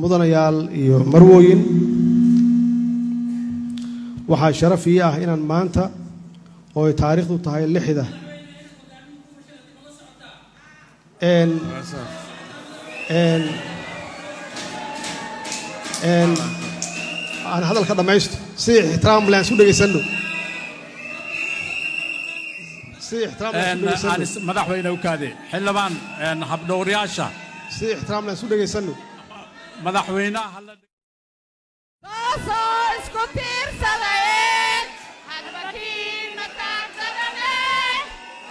mudanayaal iyo marwooyin waxaa sharaf ii ah inaan maanta oo ay taariikhdu tahay 6 aan hadalka dhamaysto si ixtiraam laan su dhageysano madaxweyne ukaade xildhibaan habdhowriyaasha si ixtiraam laan su dhageysano madaxweynaha isku tiirsadeen hadbakiin mataagsadane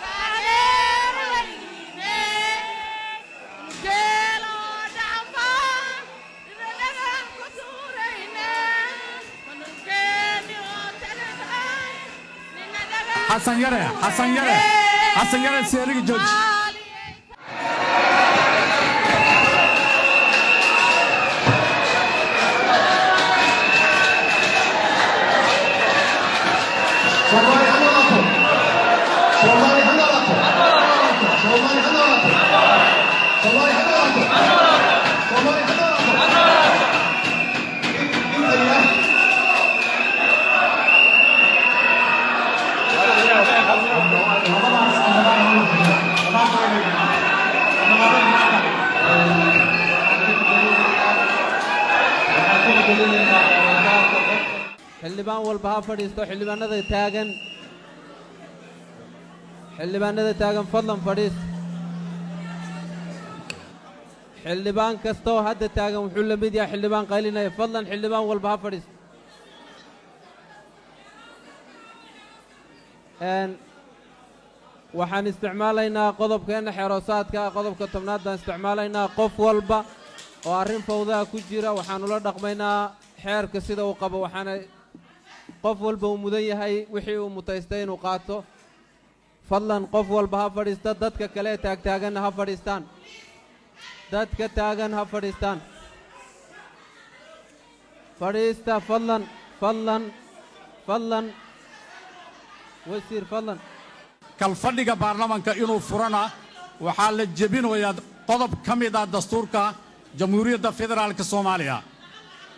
taageer weyne geelo dhacfa idanaga ku tuurayne manuskeeni oo tagay ninadaga xasan yare seeriga jooji xildhibaan walba ha fadhiisto xildhibaanada taagan fadlan fadhiis xildhibaan kastoo hadda taagan wuxuu la mid yahay xildhibaan qaylinaya fadlan xildhibaan walba ha fadhiisto waxaan isticmaalaynaa qodobkeena xeeroosaadka qodobka 10aad baan isticmaalaynaa qof walba oo arrin fawdaa ku jira waxaan ula dhaqmaynaa xeerka sida uu qabo waxaana qof walba uu mudan yahay wixii uu mutaystay inuu qaato fadlan qof walba ha fadhiista dadka kale taagtaaganna ha fadhiistaan dadka taagan ha fadhiistaan fadhiista fadlan wasiir fadlan kalfadhiga baarlamaanka inuu furana waxaa la jebinayaa qodob ka mid ah dastuurka jamhuuriyadda federaalka Soomaaliya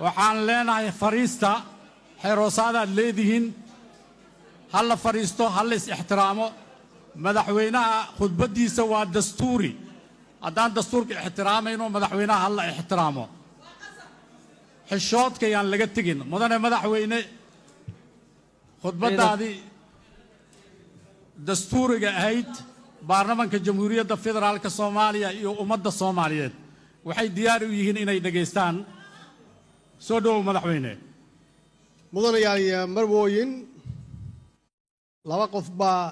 waxaan leenahay fariista xeeroosaadaad leedihiin hal la fariisto hal la is ixtiraamo madaxweynaha khudbadiisa waa dastuuri haddaan dastuurka ixtiraamayno madaxweynaha hal la ixtiraamo xishoodka yaan laga tegin mudane madaxweyne khudbadaadii dastuuriga ahayd baarlamaanka jamhuuriyadda federaalka Soomaaliya iyo ummadda Soomaaliyeed waxay diyaar u yihiin inay dhageystaan soo dhow madaxweyne mudanayaal iyo marwooyin laba qof baa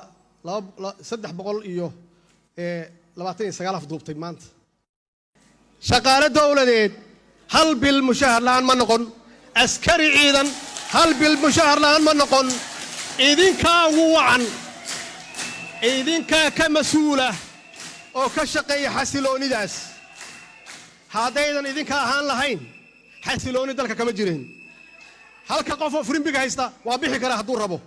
329 afduubtay maanta shaqaale dawladeed hal bil mushahar la'aan ma noqon askari ciidan hal bil mushahar la'aan ma noqon idinkaa ugu wacan idinkaa ka mas'uula oo ka shaqeeya xasiloonidaas haddaydan idinka ahaan lahayn xasilooni dalka kama jireen halka qof oo firimbiga haysta waa bixi kara hadduu rabo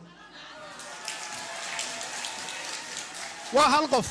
waa hal qof